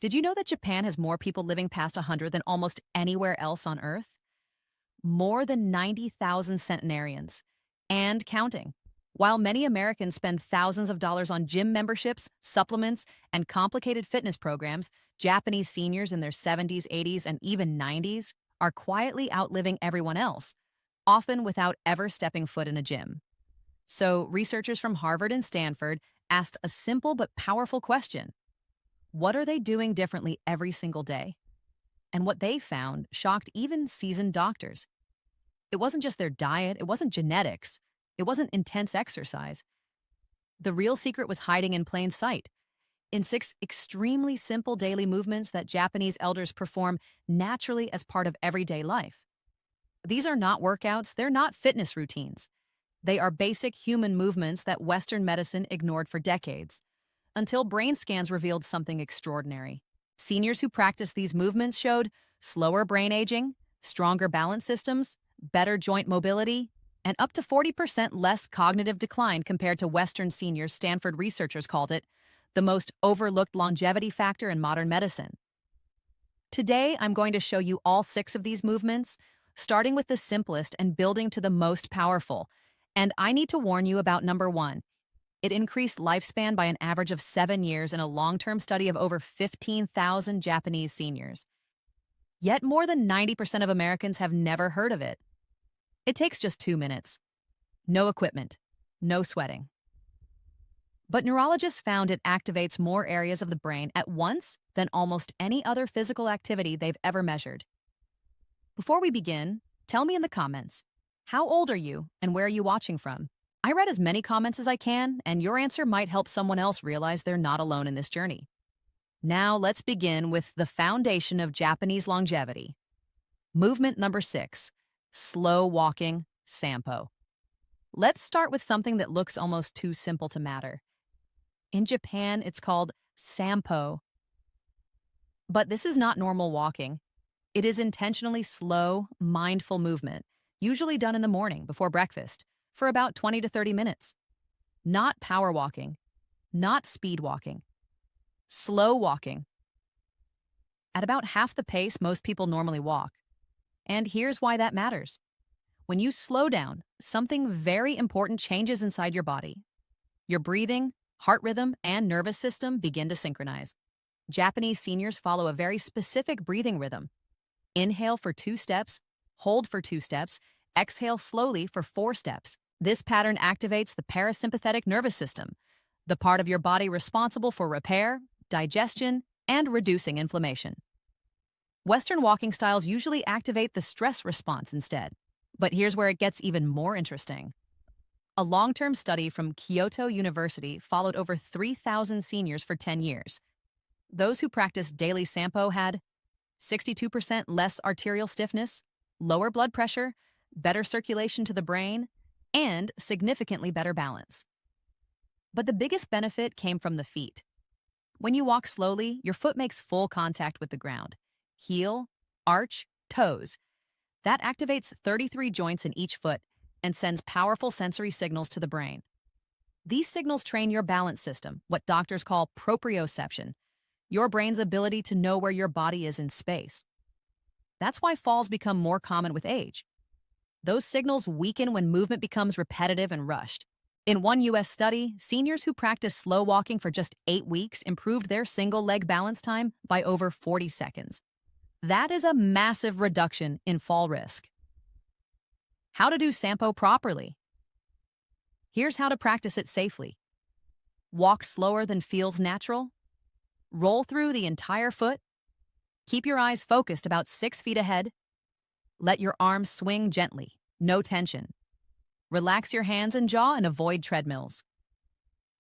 Did you know that Japan has more people living past 100 than almost anywhere else on Earth? More than 90,000 centenarians. And counting. While many Americans spend thousands of dollars on gym memberships, supplements, and complicated fitness programs, Japanese seniors in their 70s, 80s, and even 90s are quietly outliving everyone else, often without ever stepping foot in a gym. So, researchers from Harvard and Stanford asked a simple but powerful question: what are they doing differently every single day? And what they found shocked even seasoned doctors. It wasn't just their diet, it wasn't genetics, it wasn't intense exercise. The real secret was hiding in plain sight, in six extremely simple daily movements that Japanese elders perform naturally as part of everyday life. These are not workouts, they're not fitness routines. They are basic human movements that Western medicine ignored for decades, until brain scans revealed something extraordinary. Seniors who practiced these movements showed slower brain aging, stronger balance systems, better joint mobility, and up to 40% less cognitive decline compared to Western seniors. Stanford researchers called it the most overlooked longevity factor in modern medicine. Today, I'm going to show you all six of these movements, starting with the simplest and building to the most powerful. And I need to warn you about number one. It increased lifespan by an average of 7 years in a long-term study of over 15,000 Japanese seniors. Yet more than 90% of Americans have never heard of it. It takes just 2 minutes. No equipment. No sweating. But neurologists found it activates more areas of the brain at once than almost any other physical activity they've ever measured. Before we begin, tell me in the comments, how old are you and where are you watching from? I read as many comments as I can, and your answer might help someone else realize they're not alone in this journey. Now let's begin with the foundation of Japanese longevity. Movement number 6, slow walking, Sampo. Let's start with something that looks almost too simple to matter. In Japan, it's called Sampo. But this is not normal walking. It is intentionally slow, mindful movement, usually done in the morning before breakfast, for about 20 to 30 minutes. Not power walking, not speed walking. Slow walking. At about half the pace most people normally walk. And here's why that matters. When you slow down, something very important changes inside your body. Your breathing, heart rhythm, and nervous system begin to synchronize. Japanese seniors follow a very specific breathing rhythm. Inhale for 2 steps, hold for 2 steps, exhale slowly for 4 steps. This pattern activates the parasympathetic nervous system, the part of your body responsible for repair, digestion, and reducing inflammation. Western walking styles usually activate the stress response instead. But here's where it gets even more interesting. A long-term study from Kyoto University followed over 3,000 seniors for 10 years. Those who practiced daily Sampo had 62% less arterial stiffness, lower blood pressure, better circulation to the brain, and significantly better balance. But the biggest benefit came from the feet. When you walk slowly, your foot makes full contact with the ground. Heel, arch, toes. That activates 33 joints in each foot and sends powerful sensory signals to the brain. These signals train your balance system, what doctors call proprioception, your brain's ability to know where your body is in space. That's why falls become more common with age. Those signals weaken when movement becomes repetitive and rushed. In one U.S. study, seniors who practiced slow walking for just 8 weeks improved their single-leg balance time by over 40 seconds. That is a massive reduction in fall risk. How to do Sampo properly. Here's how to practice it safely. Walk slower than feels natural. Roll through the entire foot. Keep your eyes focused about 6 feet ahead. Let your arms swing gently, no tension. Relax your hands and jaw and avoid treadmills.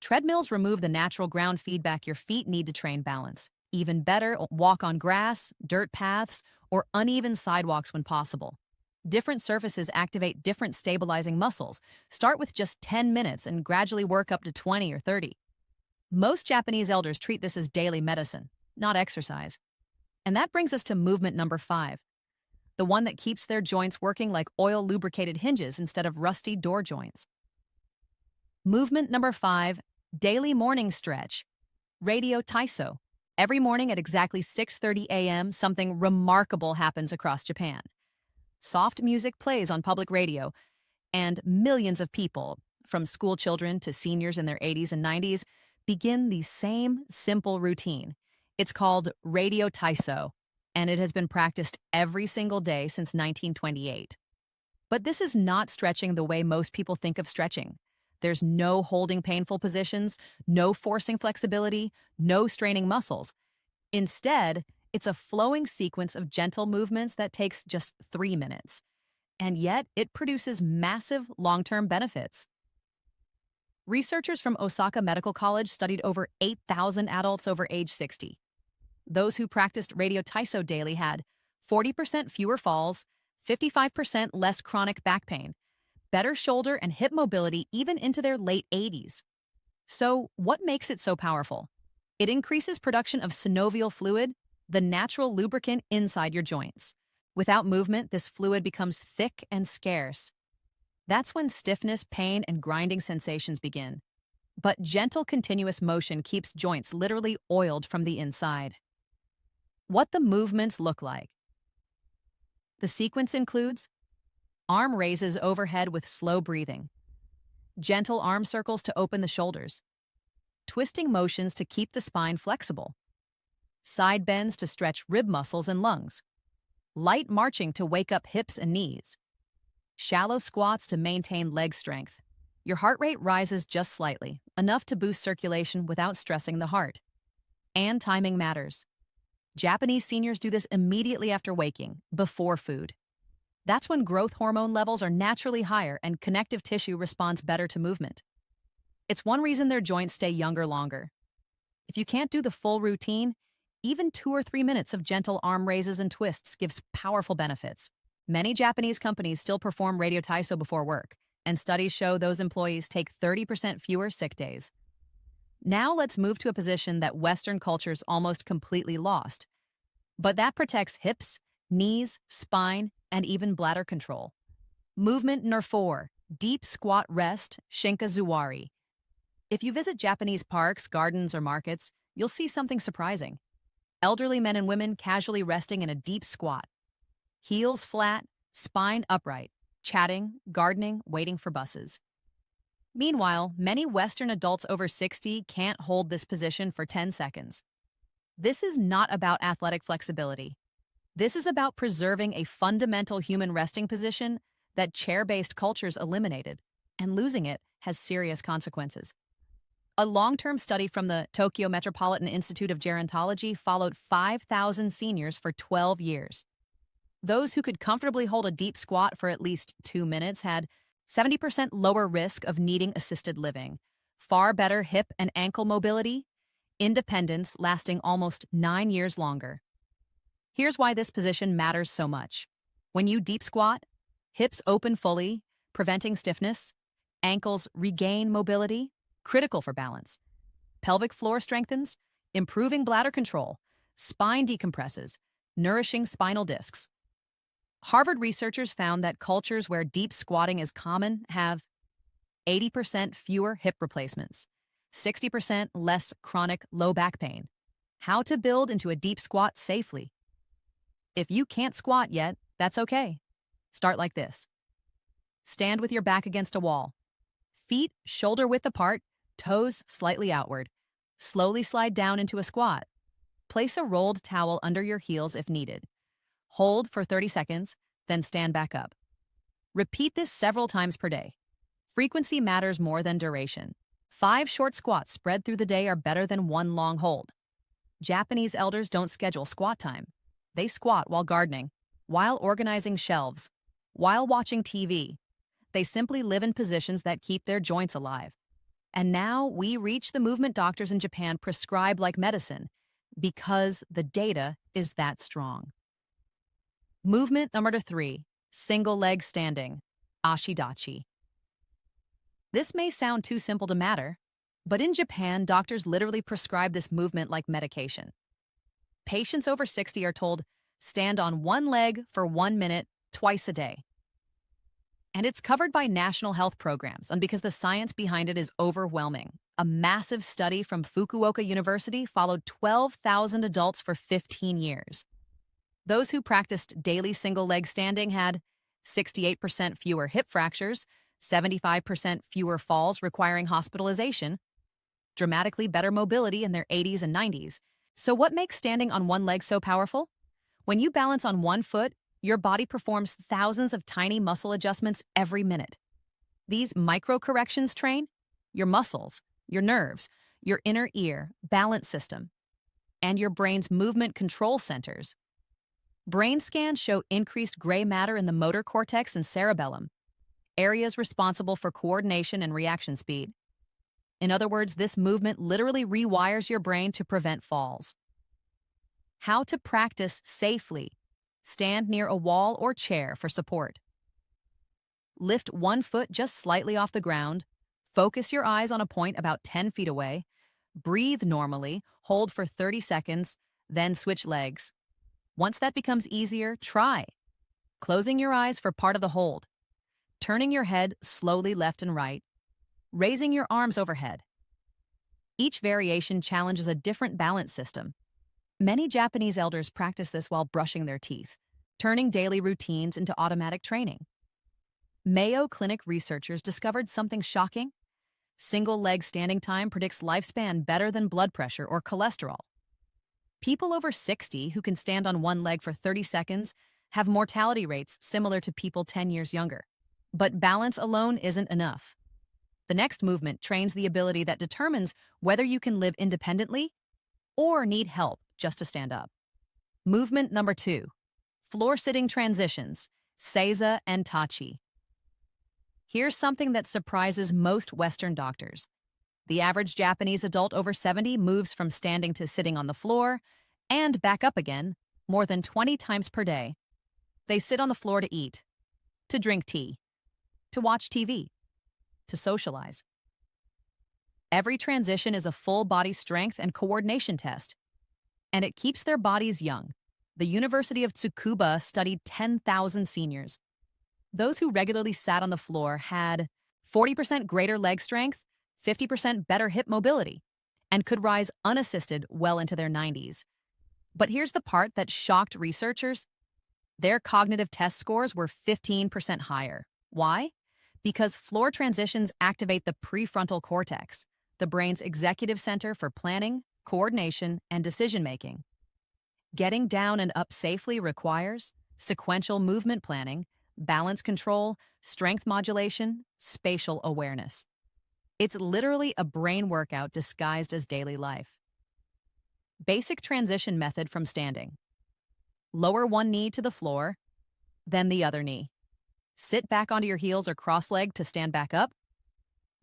Treadmills remove the natural ground feedback your feet need to train balance. Even better, walk on grass, dirt paths, or uneven sidewalks when possible. Different surfaces activate different stabilizing muscles. Start with just 10 minutes and gradually work up to 20 or 30. Most Japanese elders treat this as daily medicine, not exercise. And that brings us to movement number 5. The one that keeps their joints working like oil-lubricated hinges instead of rusty door joints. Movement number 5, daily morning stretch, Radio Taiso. Every morning at exactly 6:30 a.m., something remarkable happens across Japan. Soft music plays on public radio, and millions of people, from school children to seniors in their 80s and 90s, begin the same simple routine. It's called Radio Taiso, and it has been practiced every single day since 1928. But this is not stretching the way most people think of stretching. There's no holding painful positions, no forcing flexibility, no straining muscles. Instead, it's a flowing sequence of gentle movements that takes just 3 minutes. And yet, it produces massive long-term benefits. Researchers from Osaka Medical College studied over 8,000 adults over age 60. Those who practiced Radio Taiso daily had 40% fewer falls, 55% less chronic back pain, better shoulder and hip mobility even into their late 80s. So, what makes it so powerful? It increases production of synovial fluid, the natural lubricant inside your joints. Without movement, this fluid becomes thick and scarce. That's when stiffness, pain, and grinding sensations begin. But gentle, continuous motion keeps joints literally oiled from the inside. What the movements look like. The sequence includes arm raises overhead with slow breathing, gentle arm circles to open the shoulders, twisting motions to keep the spine flexible, side bends to stretch rib muscles and lungs, light marching to wake up hips and knees, shallow squats to maintain leg strength. Your heart rate rises just slightly, enough to boost circulation without stressing the heart. And timing matters. Japanese seniors do this immediately after waking, before food. That's when growth hormone levels are naturally higher and connective tissue responds better to movement. It's one reason their joints stay younger longer. If you can't do the full routine, even 2 or 3 minutes of gentle arm raises and twists gives powerful benefits. Many Japanese companies still perform Radio Taiso before work, and studies show those employees take 30% fewer sick days. Now let's move to a position that Western culture's almost completely lost. But that protects hips, knees, spine, and even bladder control. Movement number 4, deep squat rest, Shinkazuwari. If you visit Japanese parks, gardens, or markets, you'll see something surprising. Elderly men and women casually resting in a deep squat. Heels flat, spine upright, chatting, gardening, waiting for buses. Meanwhile, many Western adults over 60 can't hold this position for 10 seconds. This is not about athletic flexibility. This is about preserving a fundamental human resting position that chair-based cultures eliminated, and losing it has serious consequences. A long-term study from the Tokyo Metropolitan Institute of Gerontology followed 5,000 seniors for 12 years. Those who could comfortably hold a deep squat for at least 2 minutes had 70% lower risk of needing assisted living, far better hip and ankle mobility, independence lasting almost 9 years longer. Here's why this position matters so much. When you deep squat, hips open fully, preventing stiffness, ankles regain mobility, critical for balance. Pelvic floor strengthens, improving bladder control, spine decompresses, nourishing spinal discs. Harvard researchers found that cultures where deep squatting is common have 80% fewer hip replacements, 60% less chronic low back pain. How to build into a deep squat safely. If you can't squat yet, that's okay. Start like this. Stand with your back against a wall. Feet shoulder width apart, toes slightly outward. Slowly slide down into a squat. Place a rolled towel under your heels if needed. Hold for 30 seconds, then stand back up. Repeat this several times per day. Frequency matters more than duration. 5 short squats spread through the day are better than 1 long hold. Japanese elders don't schedule squat time. They squat while gardening, while organizing shelves, while watching TV. They simply live in positions that keep their joints alive. And now we reach the movement doctors in Japan prescribe like medicine because the data is that strong. Movement number 3, single leg standing, ashidachi. This may sound too simple to matter, but in Japan, doctors literally prescribe this movement like medication. Patients over 60 are told, stand on one leg for 1 minute, twice a day. And it's covered by national health programs, and because the science behind it is overwhelming. A massive study from Fukuoka University followed 12,000 adults for 15 years. Those who practiced daily single-leg standing had 68% fewer hip fractures, 75% fewer falls requiring hospitalization, dramatically better mobility in their 80s and 90s. So what makes standing on one leg so powerful? When you balance on one foot, your body performs thousands of tiny muscle adjustments every minute. These micro-corrections train your muscles, your nerves, your inner ear, balance system, and your brain's movement control centers. Brain scans show increased gray matter in the motor cortex and cerebellum, areas responsible for coordination and reaction speed. In other words, this movement literally rewires your brain to prevent falls. How to practice safely. Stand near a wall or chair for support. Lift one foot just slightly off the ground. Focus your eyes on a point about 10 feet away. Breathe normally, hold for 30 seconds, then switch legs. Once that becomes easier, try closing your eyes for part of the hold, turning your head slowly left and right, raising your arms overhead. Each variation challenges a different balance system. Many Japanese elders practice this while brushing their teeth, turning daily routines into automatic training. Mayo Clinic researchers discovered something shocking. Single-leg standing time predicts lifespan better than blood pressure or cholesterol. People over 60 who can stand on one leg for 30 seconds have mortality rates similar to people 10 years younger. But balance alone isn't enough. The next movement trains the ability that determines whether you can live independently or need help just to stand up. Movement number 2, floor-sitting transitions, Seiza and Tachi. Here's something that surprises most Western doctors. The average Japanese adult over 70 moves from standing to sitting on the floor and back up again more than 20 times per day. They sit on the floor to eat, to drink tea, to watch TV, to socialize. Every transition is a full body strength and coordination test, and it keeps their bodies young. The University of Tsukuba studied 10,000 seniors. Those who regularly sat on the floor had 40% greater leg strength, 50% better hip mobility, and could rise unassisted well into their 90s. But here's the part that shocked researchers. Their cognitive test scores were 15% higher. Why? Because floor transitions activate the prefrontal cortex, the brain's executive center for planning, coordination, and decision-making. Getting down and up safely requires sequential movement planning, balance control, strength modulation, spatial awareness. It's literally a brain workout disguised as daily life. Basic transition method from standing. Lower one knee to the floor, then the other knee. Sit back onto your heels or cross-legged to stand back up.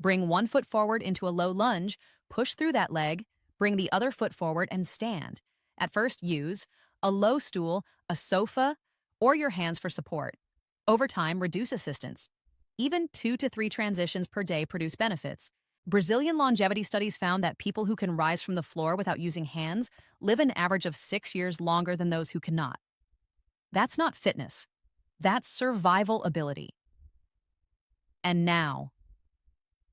Bring one foot forward into a low lunge, push through that leg, bring the other foot forward and stand. At first, use a low stool, a sofa, or your hands for support. Over time, reduce assistance. Even 2 to 3 transitions per day produce benefits. Brazilian longevity studies found that people who can rise from the floor without using hands live an average of 6 years longer than those who cannot. That's not fitness. That's survival ability. And now,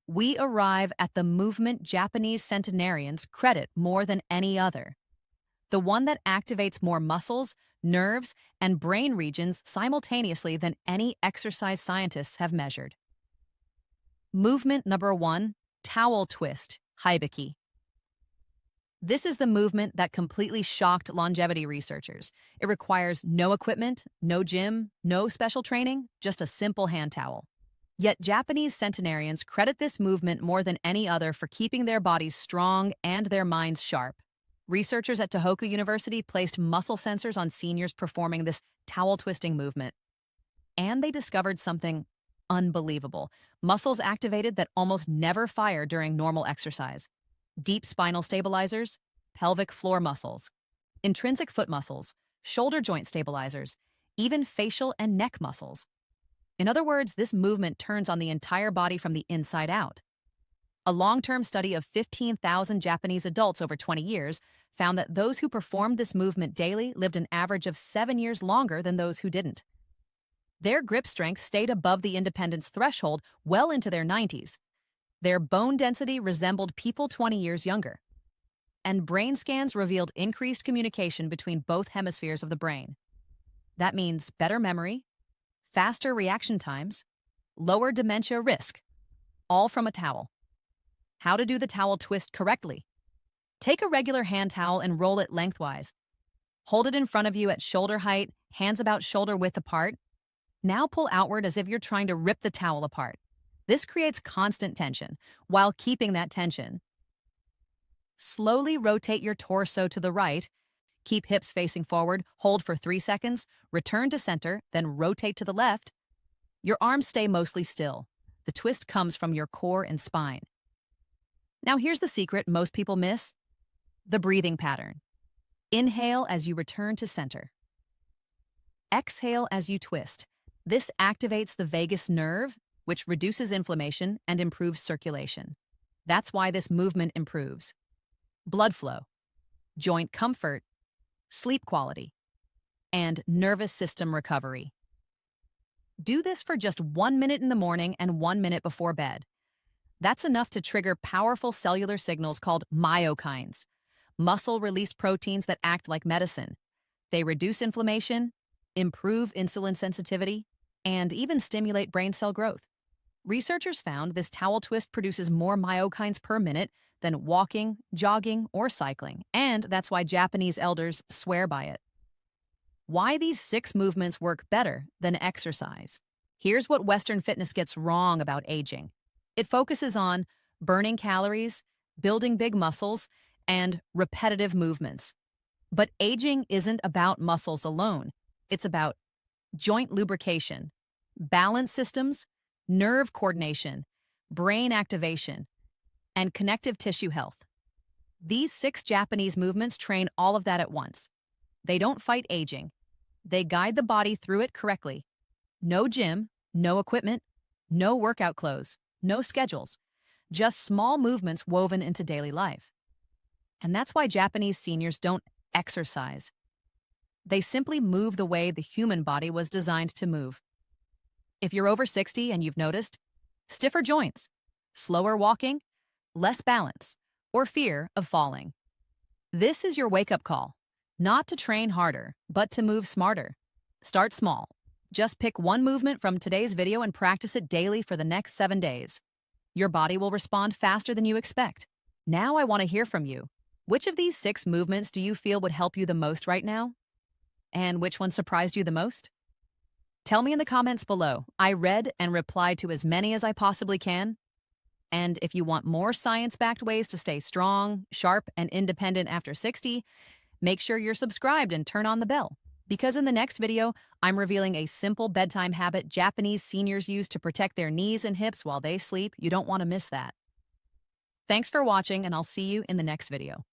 we arrive at the movement Japanese centenarians credit more than any other. The one that activates more muscles, nerves, and brain regions simultaneously than any exercise scientists have measured. Movement number 1, towel twist, Hibiki. This is the movement that completely shocked longevity researchers. It requires no equipment, no gym, no special training, just a simple hand towel. Yet Japanese centenarians credit this movement more than any other for keeping their bodies strong and their minds sharp. Researchers at Tohoku University placed muscle sensors on seniors performing this towel twisting movement. And they discovered something unbelievable. Muscles activated that almost never fire during normal exercise. Deep spinal stabilizers, pelvic floor muscles, intrinsic foot muscles, shoulder joint stabilizers, even facial and neck muscles. In other words, this movement turns on the entire body from the inside out. A long-term study of 15,000 Japanese adults over 20 years found that those who performed this movement daily lived an average of 7 years longer than those who didn't. Their grip strength stayed above the independence threshold well into their 90s. Their bone density resembled people 20 years younger. And brain scans revealed increased communication between both hemispheres of the brain. That means better memory, faster reaction times, lower dementia risk, all from a towel. How to do the towel twist correctly. Take a regular hand towel and roll it lengthwise. Hold it in front of you at shoulder height, hands about shoulder width apart. Now pull outward as if you're trying to rip the towel apart. This creates constant tension while keeping that tension. Slowly rotate your torso to the right. Keep hips facing forward, hold for 3 seconds, return to center, then rotate to the left. Your arms stay mostly still. The twist comes from your core and spine. Now here's the secret most people miss: the breathing pattern. Inhale as you return to center. Exhale as you twist. This activates the vagus nerve, which reduces inflammation and improves circulation. That's why this movement improves blood flow, joint comfort, sleep quality, and nervous system recovery. Do this for just 1 minute in the morning and 1 minute before bed. That's enough to trigger powerful cellular signals called myokines, muscle-released proteins that act like medicine. They reduce inflammation, improve insulin sensitivity, and even stimulate brain cell growth. Researchers found this towel twist produces more myokines per minute than walking, jogging, or cycling, and that's why Japanese elders swear by it. Why these 6 movements work better than exercise. Here's what Western fitness gets wrong about aging. It focuses on burning calories, building big muscles, and repetitive movements. But aging isn't about muscles alone. It's about joint lubrication, balance systems, nerve coordination, brain activation, and connective tissue health. These 6 Japanese movements train all of that at once. They don't fight aging. They guide the body through it correctly. No gym, no equipment, no workout clothes, no schedules, just small movements woven into daily life. And that's why Japanese seniors don't exercise. They simply move the way the human body was designed to move. If you're over 60 and you've noticed stiffer joints, slower walking, less balance, or fear of falling, this is your wake-up call. Not to train harder, but to move smarter. Start small. Just pick one movement from today's video and practice it daily for the next 7 days. Your body will respond faster than you expect. Now I want to hear from you. Which of these 6 movements do you feel would help you the most right now? And which one surprised you the most? Tell me in the comments below. I read and replied to as many as I possibly can. And if you want more science-backed ways to stay strong, sharp, and independent after 60, make sure you're subscribed and turn on the bell. Because in the next video, I'm revealing a simple bedtime habit Japanese seniors use to protect their knees and hips while they sleep. You don't want to miss that. Thanks for watching, and I'll see you in the next video.